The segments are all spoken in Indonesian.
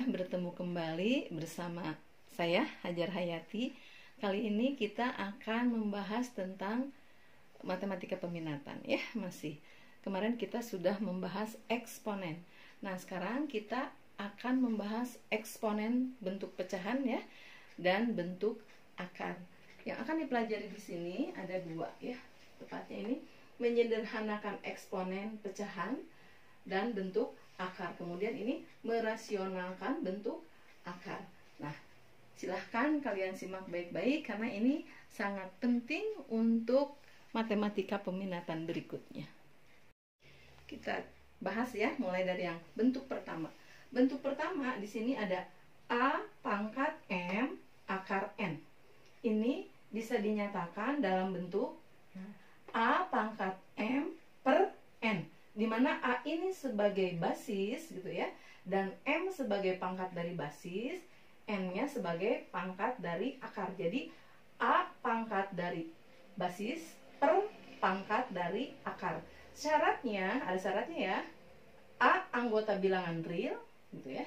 bertemu kembali bersama saya Hajar Hayati. Kali ini kita akan membahas tentang matematika peminatan ya, masih. Kemarin kita sudah membahas eksponen. Nah, sekarang kita akan membahas eksponen bentuk pecahan ya dan bentuk akar. Yang akan dipelajari di sini ada dua ya. Tepatnya ini menyederhanakan eksponen pecahan dan bentuk akar. Kemudian ini merasionalkan bentuk akar. Nah, silahkan kalian simak baik-baik karena ini sangat penting untuk matematika peminatan berikutnya. Kita bahas ya, mulai dari yang bentuk pertama. Bentuk pertama di sini ada A pangkat M akar N. Ini bisa dinyatakan dalam bentuk A pangkat M per N, di mana A ini sebagai basis gitu ya, dan M sebagai pangkat dari basis, N-nya sebagai pangkat dari akar. Jadi A pangkat dari basis per pangkat dari akar. Syaratnya, ada syaratnya ya. A anggota bilangan real gitu ya.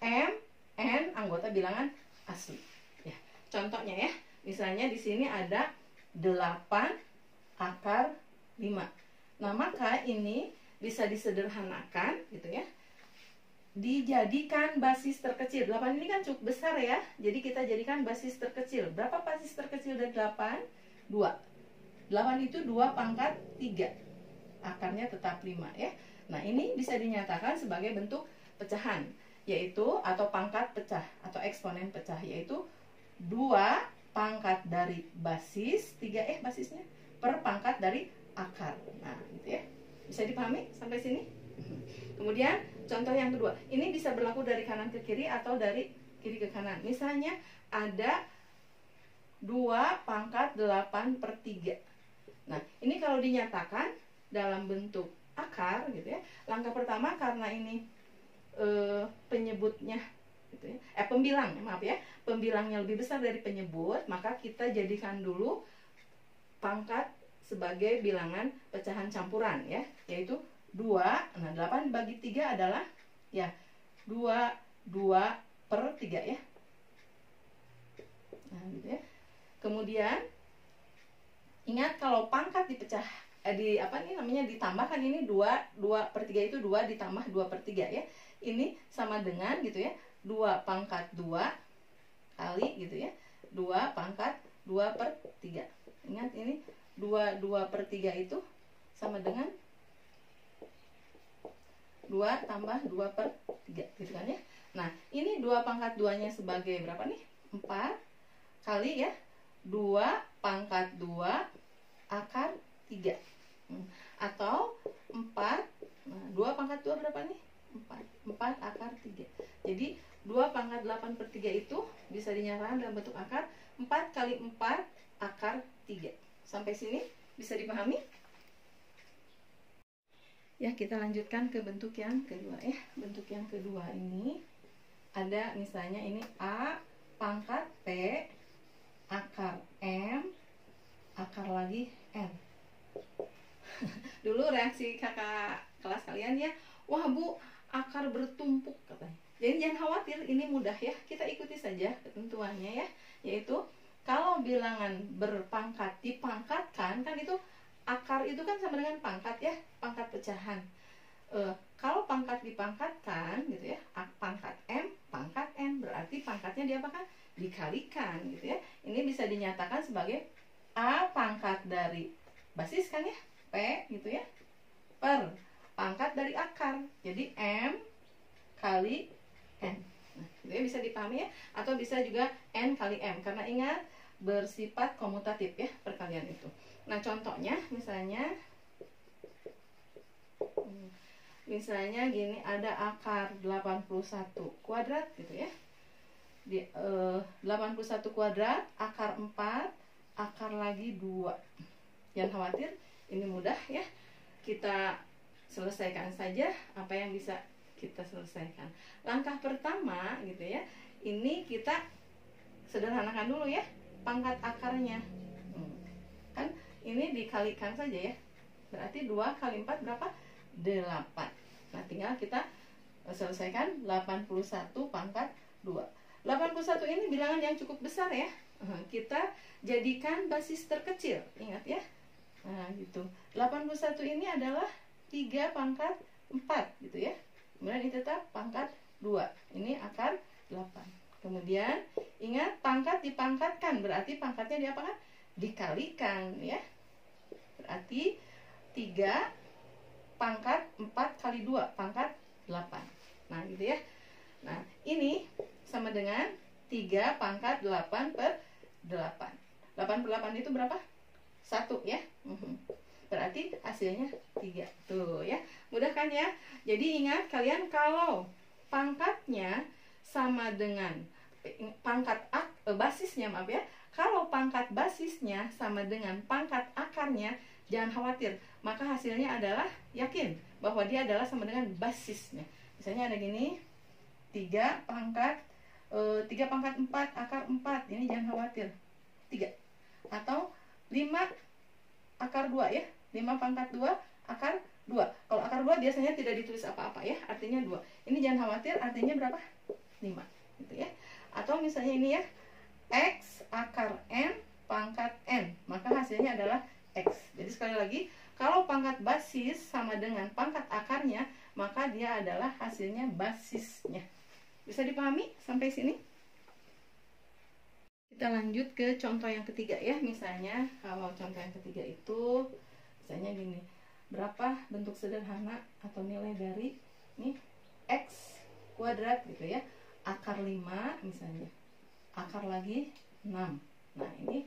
M, N anggota bilangan asli. Ya, contohnya ya. Misalnya di sini ada 8 akar 5. Nah, maka ini bisa disederhanakan gitu ya. Dijadikan basis terkecil. 8 ini kan cukup besar ya. Jadi kita jadikan basis terkecil. Berapa basis terkecil dari 8? 2. 8 itu 2 pangkat 3. Akarnya tetap 5 ya. Nah, ini bisa dinyatakan sebagai bentuk pecahan, yaitu atau pangkat pecah atau eksponen pecah, yaitu 2 pangkat dari basis 3 basisnya per pangkat dari akar. Nah, gitu ya. Bisa dipahami sampai sini? Kemudian contoh yang kedua, ini bisa berlaku dari kanan ke kiri atau dari kiri ke kanan. Misalnya ada 2 pangkat 8 per 3. Nah, ini kalau dinyatakan dalam bentuk akar gitu ya. Langkah pertama, karena ini penyebutnya gitu ya, pembilang, maaf ya, pembilangnya lebih besar dari penyebut, maka kita jadikan dulu pangkat sebagai bilangan pecahan campuran ya, yaitu 2. Nah, 8 dibagi 3 adalah ya 2 per 3 ya. Nah, gitu ya. Kemudian ingat, kalau pangkat dipecah ditambahkan, ini 2 per 3 itu 2 ditambah 2 per 3 ya. Ini sama dengan gitu ya, 2 pangkat 2 kali gitu ya, 2 pangkat 2 per 3. Ingat, ini 2 per 3 itu sama dengan 2 tambah 2 per 3 gitu kan ya. Nah, ini 2 pangkat 2 nya sebagai berapa nih? 4 kali ya 2 pangkat 2 akar 3. Atau 4, nah 2 pangkat 2 berapa nih? 4 akar 3. Jadi 2 pangkat 8 per 3 itu bisa dinyatakan dalam bentuk akar 4 kali 4 akar 3. Sampai sini bisa dipahami? Ya, kita lanjutkan ke bentuk yang kedua ya. Bentuk yang kedua ini ada misalnya ini A pangkat P akar M akar lagi N. Dulu reaksi kakak kelas kalian ya, wah Bu, akar bertumpuk katanya. Jadi jangan khawatir, ini mudah ya. Kita ikuti saja ketentuannya ya, yaitu kalau bilangan berpangkat dipangkatkan, kan itu akar itu kan sama dengan pangkat ya, pangkat pecahan. Kalau pangkat dipangkatkan gitu ya, pangkat M, pangkat N, berarti pangkatnya diapakan? Dikalikan gitu ya. Ini bisa dinyatakan sebagai A pangkat dari basis kan ya, P gitu ya, per pangkat dari akar. Jadi M kali N. Nah, itu ya, bisa dipahami ya. Atau bisa juga N kali M, karena ingat bersifat komutatif ya perkalian itu. Nah, contohnya misalnya gini, ada akar 81 kuadrat gitu ya. 81 kuadrat akar 4 akar lagi 2. Jangan khawatir, ini mudah ya. Kita selesaikan saja apa yang bisa kita selesaikan. Langkah pertama gitu ya, ini kita sederhanakan dulu ya pangkat akarnya. Kan ini dikalikan saja ya, berarti 2 kali 4 berapa? 8. Nah, tinggal kita Selesaikan 81 pangkat 2. 81 ini bilangan yang cukup besar ya. Kita jadikan basis terkecil, ingat ya. Nah, gitu. 81 ini adalah 3 pangkat 4 gitu ya. Kemudian ini tetap pangkat 2. Ini akar 8. Kemudian ingat pangkat dipangkatkan, berarti pangkatnya diapakan? Dikalikan ya. Berarti 3 pangkat 4 kali 2 pangkat 8. Nah, gitu ya. Nah, ini sama dengan 3 pangkat 8 per 8. 8 per 8 itu berapa? 1 ya. Berarti hasilnya 3. Tuh ya. Mudah kan ya? Jadi ingat kalian, kalau pangkatnya sama dengan basisnya, maaf ya. Kalau pangkat basisnya sama dengan pangkat akarnya, jangan khawatir. Maka hasilnya adalah yakin bahwa dia adalah sama dengan basisnya. Misalnya ada gini, 3 pangkat 4 akar 4. Ini jangan khawatir, 3. Atau 5 akar 2 ya. 5 pangkat 2 akar 2. Kalau akar 2 biasanya tidak ditulis apa-apa ya, artinya 2. Ini jangan khawatir, artinya berapa? 5 gitu ya. Atau misalnya ini ya, X akar N pangkat N, maka hasilnya adalah X. Jadi sekali lagi, kalau pangkat basis sama dengan pangkat akarnya, maka dia adalah hasilnya basisnya. Bisa dipahami sampai sini? Kita lanjut ke contoh yang ketiga ya. Misalnya kalau contoh yang ketiga itu misalnya gini, berapa bentuk sederhana atau nilai dari ini X kuadrat gitu ya, akar 5 misalnya, akar lagi 6. Nah, ini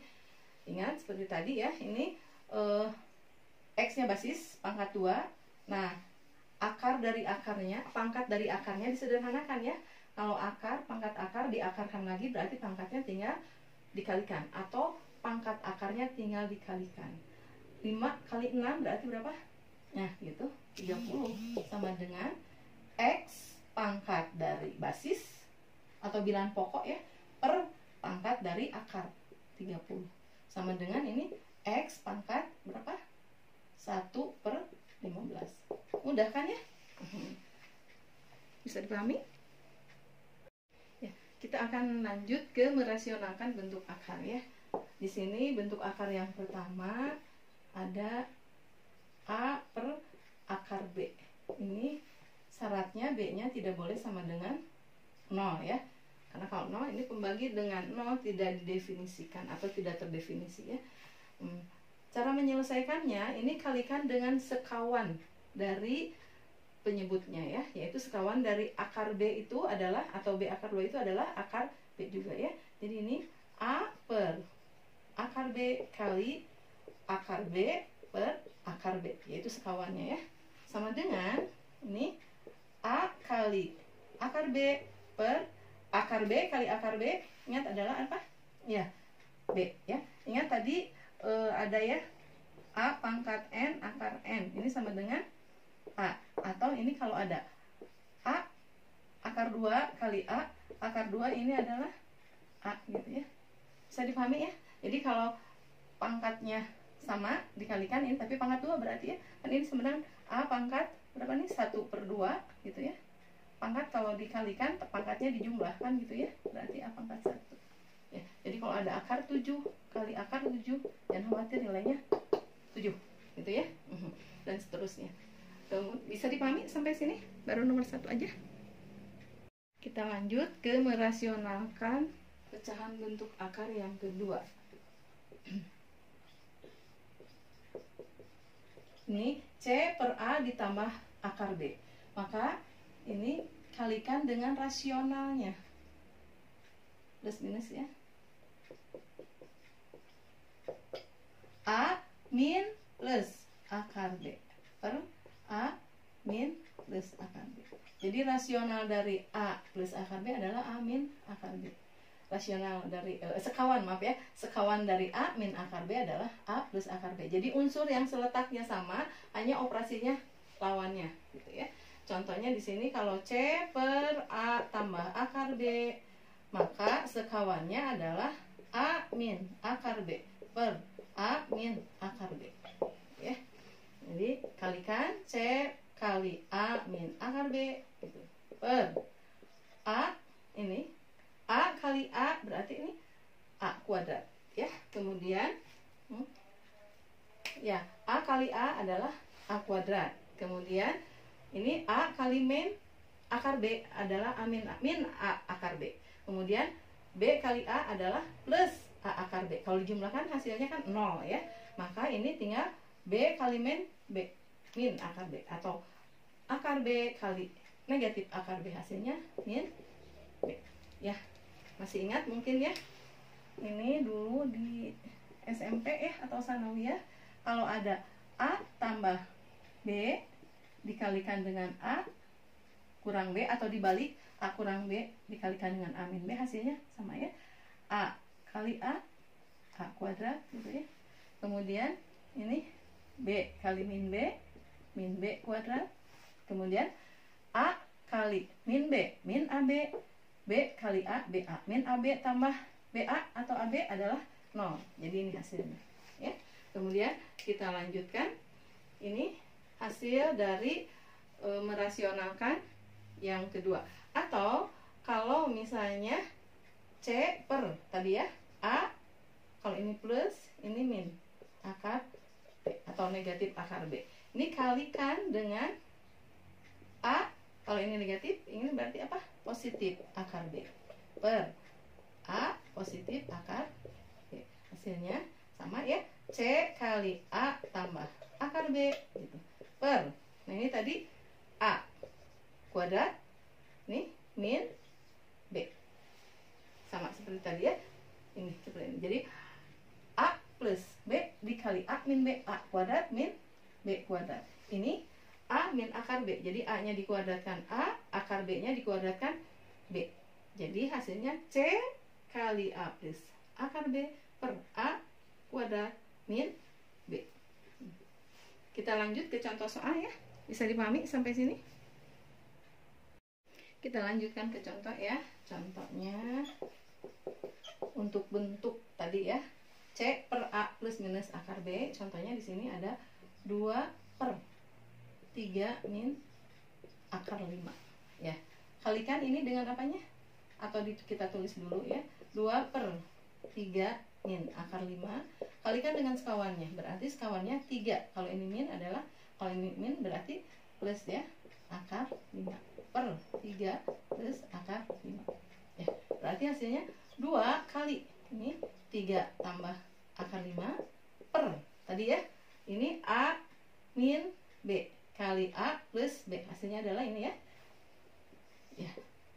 ingat seperti tadi ya, ini X nya basis pangkat 2. Nah, akar dari akarnya, pangkat dari akarnya disederhanakan ya. Kalau akar, pangkat akar diakarkan lagi, berarti pangkatnya tinggal dikalikan, atau pangkat akarnya tinggal dikalikan. 5 kali 6 berarti berapa? Nah, gitu, 30 sama dengan X pangkat dari basis atau bilangan pokok ya, per pangkat dari akar 30. Sama dengan ini X pangkat berapa? 1 per 15. Mudah kan ya? Bisa dipahami? Ya, kita akan lanjut ke merasionalkan bentuk akar ya. Di sini bentuk akar yang pertama ada A per akar B. Ini syaratnya B-nya tidak boleh sama dengan 0 ya. Karena kalau 0 ini pembagi dengan 0 tidak didefinisikan atau tidak terdefinisi ya. Cara menyelesaikannya ini kalikan dengan sekawan dari penyebutnya ya, yaitu sekawan dari akar B itu adalah, atau B akar 2 itu adalah akar B juga ya. Jadi ini A per akar B kali akar B per akar B, yaitu sekawannya ya. Sama dengan ini A kali akar B per akar B kali akar B. Ingat adalah apa? Ya, B ya. Ingat tadi ada ya, A pangkat N akar N. Ini sama dengan A. Atau ini kalau ada A akar 2 kali A akar 2, ini adalah A gitu ya. Bisa dipahami ya? Jadi kalau pangkatnya sama dikalikan ini, tapi pangkat 2 berarti ya, kan ini sebenarnya A pangkat berapa nih? 1 per 2 gitu ya. Pangkat kalau dikalikan pangkatnya dijumlahkan gitu ya, berarti A pangkat 1 ya. Jadi kalau ada akar 7 kali akar 7, jangan khawatir, nilainya 7 gitu ya. Dan seterusnya. Bisa dipahami sampai sini? Baru nomor 1 aja. Kita lanjut ke merasionalkan pecahan bentuk akar yang kedua. Ini C per A ditambah akar B. Maka ini kalikan dengan rasionalnya. Plus minus ya. A min plus akar B per A min plus akar B. Jadi rasional dari A plus akar B adalah A min akar B. Rasional dari sekawan, maaf ya, sekawan dari A min akar B adalah A plus akar B. Jadi unsur yang seletaknya sama, hanya operasinya lawannya gitu ya. Contohnya di sini kalau C per A tambah akar B, maka sekawannya adalah A min akar B per A min akar B ya. Jadi kalikan C kali A min akar B gitu. per A, ini A kali A berarti ini A kuadrat ya. Kemudian ya, A kali A adalah A kuadrat. Kemudian ini A kali min akar B adalah A min A akar B. Kemudian B kali A adalah plus A akar B. Kalau dijumlahkan hasilnya kan 0 ya. Maka ini tinggal B kali min B min akar B, atau akar B kali negatif akar B, hasilnya min B ya. Masih ingat mungkin ya, ini dulu di SMP ya atau sanawiyah, kalau ada A tambah B dikalikan dengan A kurang B, atau dibalik A kurang B dikalikan dengan A min B, hasilnya sama ya, A kali A kuadrat gitu ya. Kemudian ini B kali min B kuadrat. Kemudian A kali min B min AB, B kali A BA min AB tambah BA atau AB adalah 0. Jadi ini hasilnya ya. Kemudian kita lanjutkan, ini hasil dari merasionalkan yang kedua. Atau kalau misalnya C per tadi ya, A kalau ini plus, ini min akar B atau negatif akar B. Ini kalikan dengan A, kalau ini negatif, ini berarti apa? Positif akar B per A positif akar B. Hasilnya sama ya, C kali A tambah akar B gitu. Per, nah ini tadi A kuadrat, nih min B, sama seperti tadi ya, ini seperti ini. Jadi A plus B dikali A min B, A kuadrat min B kuadrat. Ini A min akar B, jadi A nya dikuadratkan A, akar B nya dikuadratkan B. Jadi hasilnya C kali A plus akar B per A kuadrat min B. Kita lanjut ke contoh soal ya. Bisa dipahami sampai sini? Kita lanjutkan ke contoh ya. Contohnya untuk bentuk tadi ya, C per A plus minus akar B. Contohnya di sini ada 2 per 3 min akar 5 ya. Kalikan ini dengan apanya? Atau kita tulis dulu ya, 2 per 3 min akar 5 kalikan dengan sekawannya, berarti sekawannya 3. Kalau ini min adalah, kalau ini min berarti plus ya, akar 5 per 3 plus akar 5 ya. Berarti hasilnya 2 kali ini 3 tambah akar 5 per tadi ya, ini A min B kali A plus B, hasilnya adalah ini ya,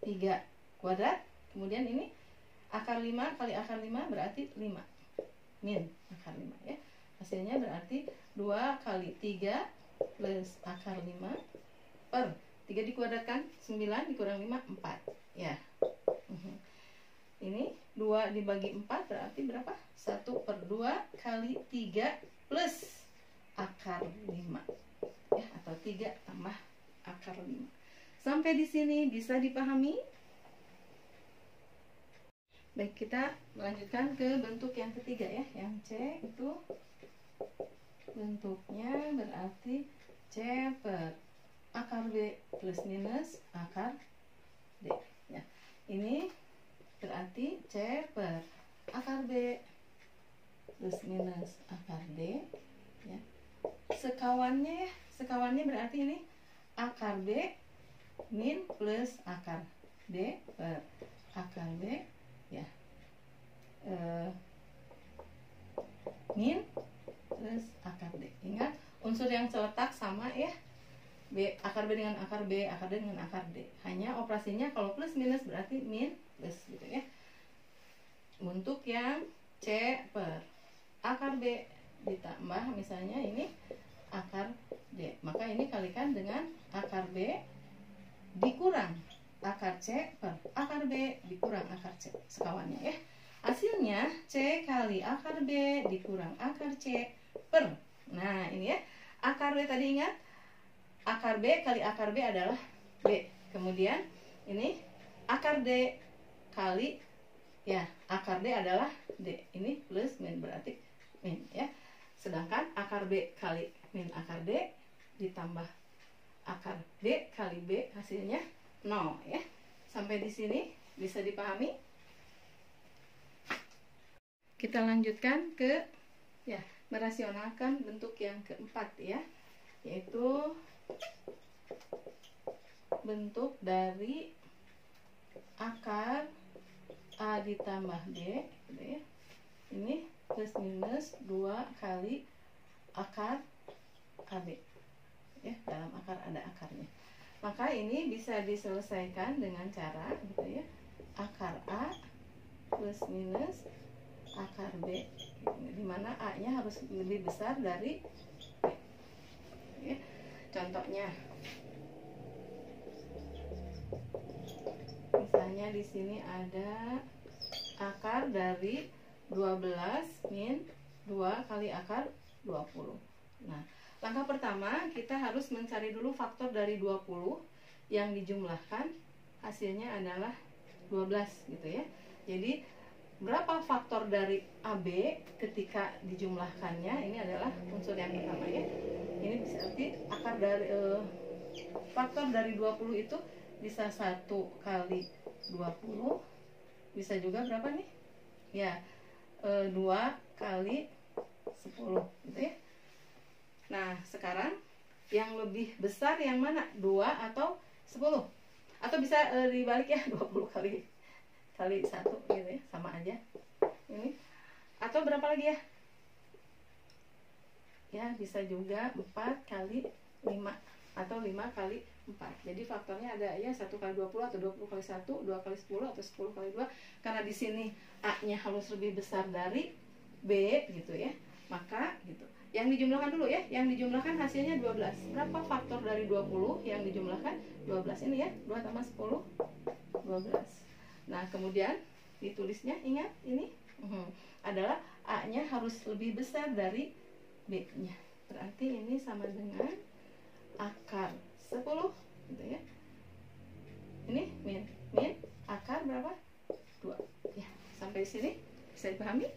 3 kuadrat. Kemudian ini akar 5 kali akar 5 berarti 5 min akar 5 ya. Hasilnya berarti 2 kali 3 plus akar 5 per 3 dikuadratkan 9 dikurang 5 4 ya. Ini 2 dibagi 4 berarti berapa? 1 per 2 kali 3 plus akar 5 ya, atau 3 tambah akar 5. Sampai di sini bisa dipahami? Baik, kita melanjutkan ke bentuk yang ketiga ya. Yang C itu bentuknya berarti C per akar B plus minus akar D ya. Ini berarti C per akar B plus minus akar D ya. Sekawannya ya, sekawannya berarti ini akar B min plus akar D per akar B ya, min plus akar D. Ingat unsur yang terletak sama ya, B akar B dengan akar B, akar D dengan akar D. Hanya operasinya kalau plus minus berarti min plus gitu ya. Untuk yang C per akar B ditambah misalnya ini akar D, maka ini kalikan dengan akar B dikurang akar C per akar B dikurang akar C, sekawannya ya. Hasilnya C kali akar B dikurang akar C per, nah ini ya, akar B tadi ingat, akar B kali akar B adalah B. Kemudian ini akar D kali ya, akar D adalah D, ini plus min berarti min ya. Sedangkan akar B kali min akar D ditambah akar B kali B, hasilnya 0 ya. Sampai di sini bisa dipahami? Kita lanjutkan ke ya, merasionalkan bentuk yang keempat ya, yaitu bentuk dari akar A ditambah B gitu ya. Ini plus minus 2 kali akar AB ya, dalam akar ada akarnya. Maka ini bisa diselesaikan dengan cara gitu ya, akar A plus minus akar B, dimana A nya harus lebih besar dari B ya. Contohnya misalnya di sini ada akar dari 12 min 2 kali akar 20. Nah, langkah pertama kita harus mencari dulu faktor dari 20 yang dijumlahkan, hasilnya adalah 12 gitu ya. Jadi berapa faktor dari AB ketika dijumlahkannya, ini adalah unsur yang pertama ya. Ini berarti akar dari faktor dari 20 itu bisa 1 kali 20, bisa juga berapa nih ya, 2 kali 10 gitu ya. Nah sekarang yang lebih besar yang mana, 2 atau 10? Atau bisa dibalik ya, 20 kali 1 gitu ya, sama aja ini. Atau berapa lagi ya, ya bisa juga 4 kali 5 atau 5 kali 4. Jadi faktornya ada ya 1 kali 20 atau 20 kali 1, 2 kali 10 atau 10 kali 2. Karena di sini A-nya harus lebih besar dari B gitu ya. Maka gitu. Yang dijumlahkan dulu ya, yang dijumlahkan hasilnya 12. Berapa faktor dari 20 yang dijumlahkan? 12 ini ya, 2 tambah 10 12. Nah, kemudian ditulisnya ingat ini adalah A-nya harus lebih besar dari B-nya. Berarti ini sama dengan akar 10 gitu ya. Ini min akar berapa? 2 ya. Sampai sini bisa dipahami?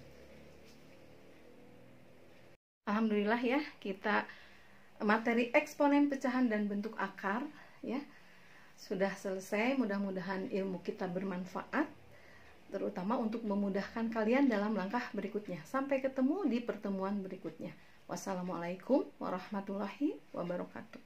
Alhamdulillah ya, kita materi eksponen pecahan dan bentuk akar ya sudah selesai. Mudah-mudahan ilmu kita bermanfaat, terutama untuk memudahkan kalian dalam langkah berikutnya. Sampai ketemu di pertemuan berikutnya. Wassalamualaikum warahmatullahi wabarakatuh.